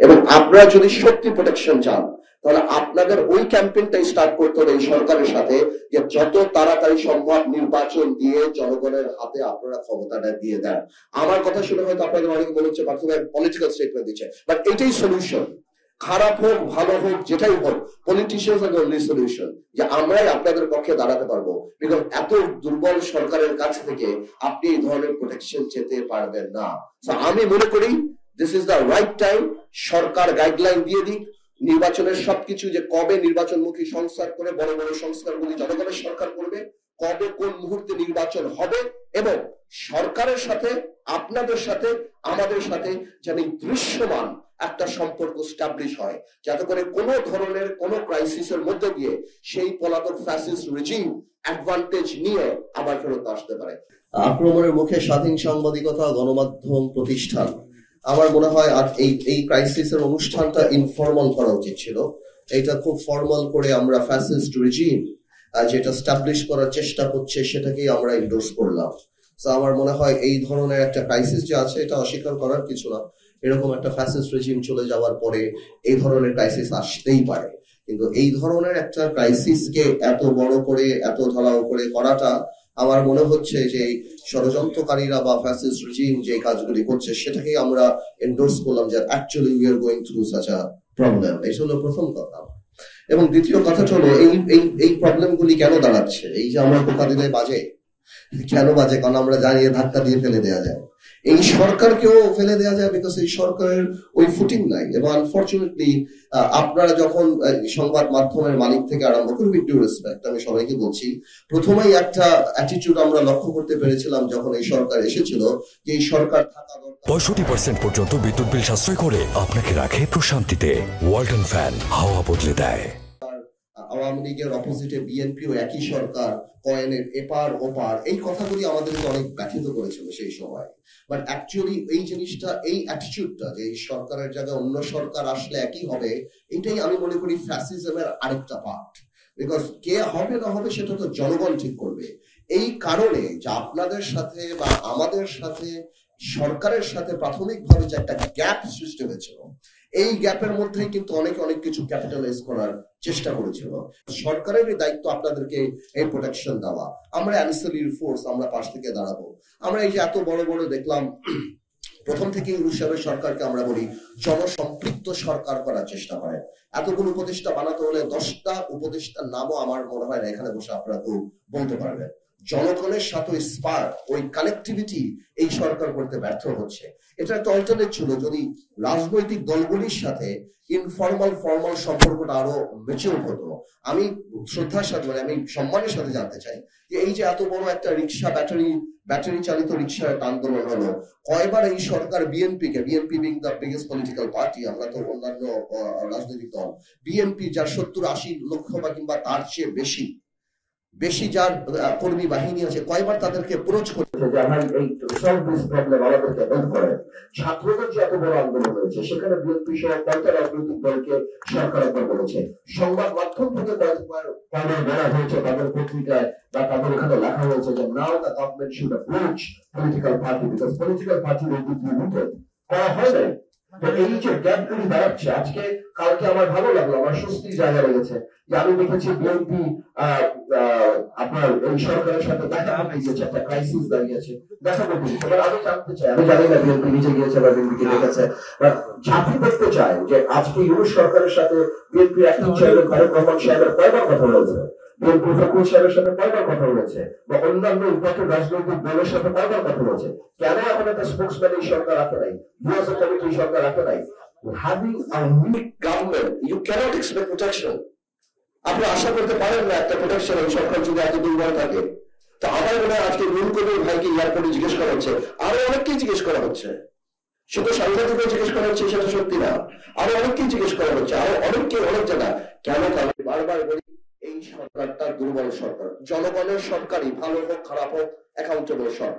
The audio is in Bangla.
এবং আপনারা যদি সত্যি প্রোটেকশন চান তাহলে আপনাদের ওই ক্যাম্পেইনটাই স্টার্ট করতে হবে এই সরকারের সাথে, যে যত তাড়াতাড়ি সম্ভব নির্বাচন দিয়ে জনগণের হাতে আপনারা ক্ষমতাটা দিয়ে দেন। আমার কথা শুনে হয়তো আপনাদের অনেকে মনে হচ্ছে প্রথমে পলিটিক্যাল স্টেটমেন্ট দিচ্ছে, বাট এটাই সলিউশন। খারাপ হোক ভালো হোক যেটাই হোক, পলিটিশিয়ানস আর অনলি সলিউশন, যে আমরাই আপনাদের পক্ষে দাঁড়াতে পারবো। বিকজ এত দুর্বল সরকারের কাছ থেকে আপনি এই ধরনের প্রোটেকশন চেতে পারবেন না। আমি মনে করি this is the right time, Sarkar guideline দিয়ে দিক নির্বাচনের সবকিছু, যে কবে নির্বাচনমুখী সংস্কার করে বড় বড় সংস্কারগুলি জনগণের সরকার করবে, কবে কোন মুহূর্তে নির্বাচন হবে, এবং সরকারের সাথে আপনাদের সাথে আমাদের সাথে যেন দৃশ্যমান একটা সম্পর্ক স্টাবলিশ হয়, যাতে করে কোনো ধরনের কোনো ক্রাইসিসের মধ্যে দিয়ে সেই পলাতক ফ্যাসিস্ট রেজিম অ্যাডভান্টেজ নিয়ে আবার ফেরত আসতে পারে। আক্রমণের মুখে স্বাধীন সাংবাদিকতা গণমাধ্যম প্রতিষ্ঠান, আমার মনে হয় আর এই ক্রাইসিসের অনুষ্ঠানটা ইনফর্মাল করা উচিত ছিল। এটা খুব ফর্মাল করে আমরা ফ্যাসিস্ট রেজিম যেটা স্টাবলিশ করার চেষ্টা করছে সেটাকেই আমরা এন্ডোর্স করলাম। আমার মনে হয় এই ধরনের একটা ক্রাইসিস যে আছে এটা অস্বীকার করার কিছু না। এরকম একটা ফ্যাসিস্ট রেজিম চলে যাওয়ার পরে এই ধরনের ক্রাইসিস আসতেই পারে, কিন্তু এই ধরনের একটা ক্রাইসিসকে এত বড় করে এত ঢালাও করে করাটা আমার মনে হচ্ছে যে ষড়যন্ত্রকারীরা বা ফ্যাসিস্ট রেজিম যে কাজগুলি করছে সেটাকেই আমরা এন্ডোর্স করলাম, যে actually we are going through such a problem. এই হলো প্রথম কথা। এবং দ্বিতীয় কথাটা হলো এই প্রবলেমগুলি কেন দাঁড়াচ্ছে, এই যে আমরা টোকা দিলে বাজে, কেন বাজে? কারণ আমরা জানি ধাক্কা দিয়ে ফেলে দেওয়া যায়, এই সরকারকেও ফেলে দেওয়া যায়, বিকজ এই সরকারের ওই ফুটিং নাই। এবং আনফরচুনেটলি আপনারা যখন সংবাদ মাধ্যমের মালিক থেকে আরম্ভ করে, উইথ ডিউ রেসপেক্ট আমি সবাইকে বলছি, প্রথমেই একটা অ্যাটিটিউড আমরা লক্ষ্য করতে পেরেছিলাম যখন এই সরকার এসেছিল, যে এই সরকার থাকা দরকার 65% পর্যন্ত বিদ্যুৎ বিল সাশ্রয় করে আপনাকে রাখে প্রশান্তিতে। ওয়ালটন ফ্যান হাওয়া বদলে দেয়। আওয়ামী লীগের অপোজিটে বিএনপিও একই সরকার, কয়েনের এপার ওপার, এই কথাগুলি আমাদেরকে অনেক ব্যথিত করেছিল সেই সময়। বাট অ্যাকচুয়ালি এই জিনিসটা, এই অ্যাটিটিউডটা যে এই সরকারের জায়গায় অন্য সরকার আসলে একই হবে, এটাই আমি মনে করি ফ্যাসিজমের আরেকটা পার্ট। বিকজ কে হবে না হবে সেটা তো জনগণ ঠিক করবে। এই কারণে যে আপনাদের সাথে বা আমাদের সাথে সরকারের সাথে প্রাথমিকভাবে যে একটা গ্যাপ সৃষ্টি হয়েছিল, এই গ্যাপের মধ্যে কিন্তু অনেক কিছু ক্যাপিটালাইজ করার চেষ্টা করেছিল। সরকারের দায়িত্ব আপনাদেরকে এই প্রোটেকশন দেওয়া। আমরা অ্যানসিলারি ফোর্স, আমরা পাশ থেকে দাঁড়াবো। আমরা এই যে এত বড় বড় দেখলাম, প্রথম থেকে ইউনূস সাহেবের সরকারকে আমরা বলি জনসম্পৃক্ত সরকার করার চেষ্টা করেন। এতগুলো উপদেষ্টা বানাতে হলে 10টা উপদেষ্টার নামও আমার মনে হয় না এখানে বসে আপনারা তো বলতে পারবেন। জনগণের সাথে স্পার্ক, ওই কানেক্টিভিটি এই সরকার করতে ব্যর্থ হচ্ছে। এটা একটা অল্টারনেট ছিল যদি রাজনৈতিক দলগুলির সাথে ইনফর্মাল ফর্মাল সম্পর্কটা আরো ম্যাচিউর হতো। আমি শ্রদ্ধার সাথে, মানে আমি সম্মানের সাথে জানতে চাই যে এই যে এত বড় একটা রিক্সা, ব্যাটারি চালিত রিক্সার একটা আন্দোলন হলো, কয়বার এই সরকার BNP being the biggest political party, আমরা তো অন্যান্য রাজনৈতিক দল, বিএনপি যার 70-80 লক্ষ বা কিংবা তার চেয়ে বেশি যার কর্মী বাহিনী আছে, কয়বার তাদেরকে অ্যাপ্রোচ করছে যে আমরা এই সলভ দিস প্রবলেম, আমাদেরকে হেল্প করে। ছাত্রদের যে এত বড় আন্দোলন হয়েছে সেখানে বিএনপি সহ কয়টা রাজনৈতিক দলকে সরকার একবার বলেছে, সংবাদ মাধ্যম থেকে কয়েকবার বলা হয়েছে, তাদের পত্রিকায় বা তাদের এখানে লেখা হয়েছে যে now the government should approach political party because political party will be limited. করা হয় নাই। এই যে গ্যাপগুলি দাঁড়াচ্ছে, আজকে কালকে আমার ভালো লাগলো, আমার স্বস্তির জায়গা লেগেছে যে আমি দেখেছি বিএনপি আপনার এই সরকারের সাথে দেখা করতে গিয়েছে, একটা ক্রাইসিস দাঁড়িয়েছে, দেখা করতে গিয়েছে। এবার আমি জানতে চাই, আমি জানি না বিএনপি নিচে গিয়েছে বা বিএনপিকে দেখেছে, ঝাঁপি দেখতে চাই যে আজকে ইউনূস সরকারের সাথে বিএনপি একই সাহেবের তারেক রহমান সাহেবের কয়বার কথা বলেছে, বিএনপি ফখরুল সাহেবের সাথে কয়বার কথা বলেছে, বা অন্যান্য ইম্পর্টেন্ট রাজনৈতিক দলের সাথে কয়বার কথা বলেছে। কেন এখন একটা স্পোকসম্যান এই সরকার রাখে নাই, ইউএস কমিটি এই সরকার রাখে নাই? Having a weak government, you cannot expect protection. আপনি আশা করতে পারেন না একটা প্রোটেকশন এই সরকার যদি এত দুর্বল থাকে। তো আমার মনে হয় আজকে নুন কবির ভাইকে এয়ারপোর্টে জিজ্ঞেস করা হচ্ছে, আরো অনেককেই জিজ্ঞেস করা হচ্ছে, শুধু সাংবাদিকদের জিজ্ঞেস করা হচ্ছে সেটা সত্যি না, আরো অনেককেই জিজ্ঞেস করা হচ্ছে, আরো অনেককে অনেক জায়গা। কেন? কারণ বারবার বলি এই সরকারটা দুর্বল সরকার, জনগণের সরকারই, ভালো হোক খারাপ হোক অ্যাকাউন্টেবল সরকার।